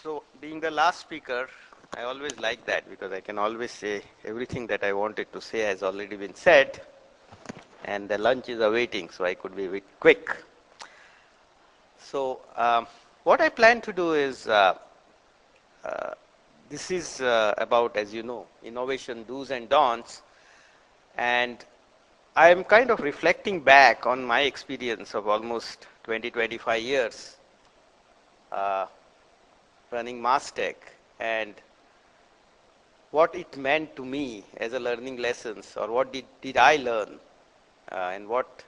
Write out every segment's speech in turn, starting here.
So, being the last speaker, I always like that because I can always say everything that I wanted to say has already been said, and the lunch is awaiting, so I could be a bit quick. So, what I plan to do is this is about, as you know, innovation do's and don'ts, and I am kind of reflecting back on my experience of almost 20-25 years uh, running Mastek, and what it meant to me as a learning lessons, or what did I learn, and what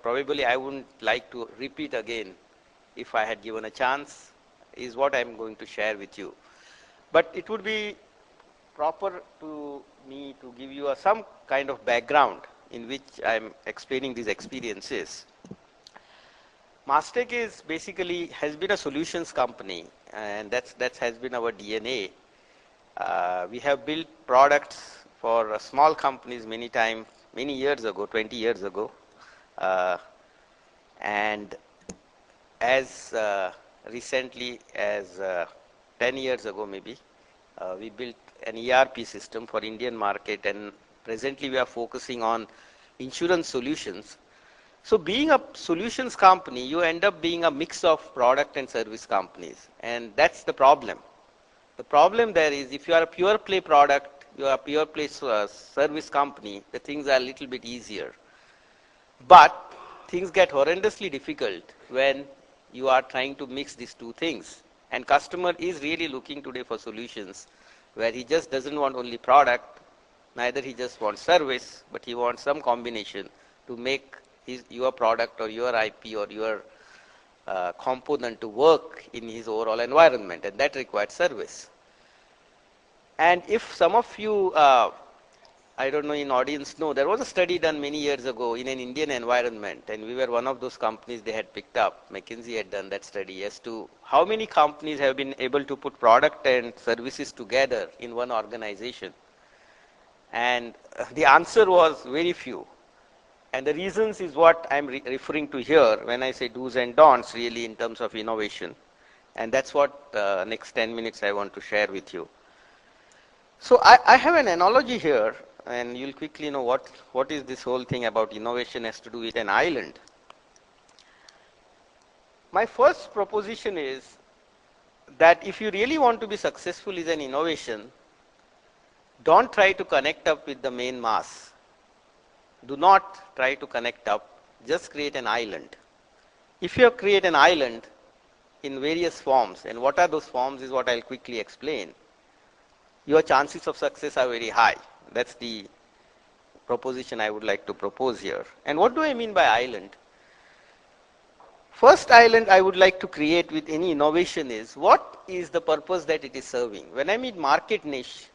probably I wouldn't like to repeat again if I had given a chance, is what I'm going to share with you. But it would be proper to me to give you some kind of background in which I'm explaining these experiences. Mastek is basically has been a solutions company, and that has been our DNA. We have built products for small companies many years ago, 20 years ago, and as recently as 10 years ago maybe, we built an ERP system for Indian market, and presently we are focusing on insurance solutions. So being a solutions company, you end up being a mix of product and service companies, and that's the problem. The problem there is if you are a pure play product, you are a pure play service company, the things are a little bit easier. But things get horrendously difficult when you are trying to mix these two things. And customer is really looking today for solutions where he just doesn't want only product, neither he just wants service, but he wants some combination to make your product or your IP or your component to work in his overall environment, and that requires service. And if some of you, I don't know in audience know, there was a study done many years ago in an Indian environment, and we were one of those companies they had picked up. McKinsey had done that study as to how many companies have been able to put product and services together in one organization. And the answer was very few. And the reasons is what I'm referring to here when I say do's and don'ts really in terms of innovation. And that's what next 10 minutes I want to share with you. So I have an analogy here, and you'll quickly know what is this whole thing about innovation has to do with an island. My first proposition is that if you really want to be successful in an innovation, don't try to connect up with the main mass. Do not try to connect up, just create an island. If you create an island in various forms, and what are those forms is what I'll quickly explain, your chances of success are very high. That's the proposition I would like to propose here. And what do I mean by island? First island I would like to create with any innovation is, what is the purpose that it is serving? When I mean market niche,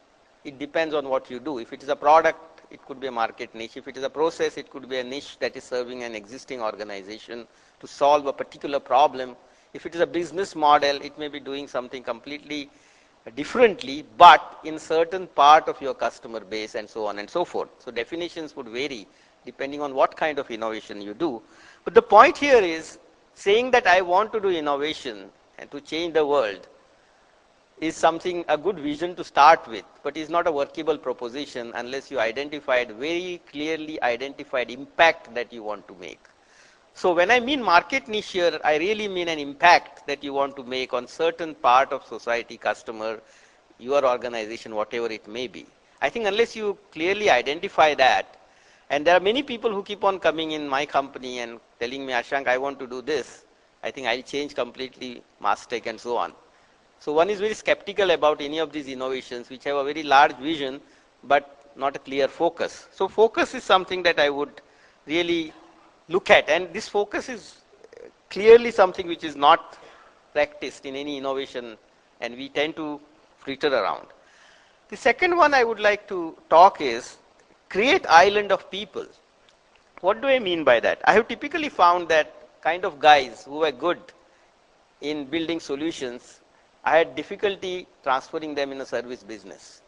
it depends on what you do. If it is a product, it could be a market niche. If it is a process, it could be a niche that is serving an existing organization to solve a particular problem. If it is a business model, it may be doing something completely differently, but in certain part of your customer base, and so on and so forth. So definitions would vary depending on what kind of innovation you do. But the point here is saying that I want to do innovation and to change the world is something, a good vision to start with, but is not a workable proposition unless you identified very clearly identified impact that you want to make. So when I mean market niche here, I really mean an impact that you want to make on certain part of society, customer, your organization, whatever it may be. I think unless you clearly identify that, and there are many people who keep on coming in my company and telling me, Ashank, I want to do this. I think I'll change completely Mastek and so on. So one is very skeptical about any of these innovations which have a very large vision but not a clear focus. So focus is something that I would really look at, and this focus is clearly something which is not practiced in any innovation, and we tend to fritter around. The second one I would like to talk is create island of people. What do I mean by that? I have typically found that kind of guys who were good in building solutions, I had difficulty transferring them in a service business.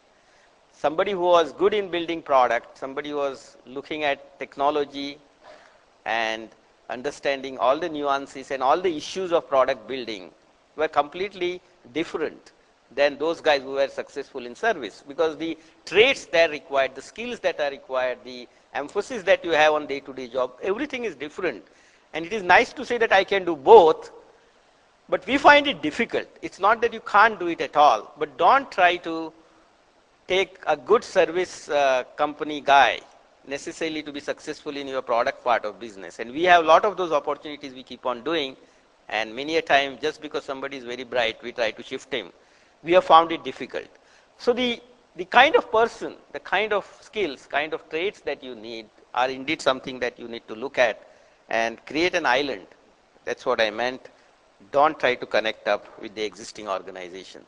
Somebody who was good in building product, somebody who was looking at technology and understanding all the nuances and all the issues of product building, were completely different than those guys who were successful in service, because the traits that are required, the skills that are required, the emphasis that you have on day-to-day job, everything is different. And it is nice to say that I can do both, but we find it difficult. It's not that you can't do it at all, but don't try to take a good service company guy necessarily to be successful in your product part of business. And we have a lot of those opportunities we keep on doing, and many a time just because somebody is very bright, we try to shift him. We have found it difficult. So the kind of person, the kind of skills, kind of traits that you need are indeed something that you need to look at and create an island. That's what I meant. Don't try to connect up with the existing organization.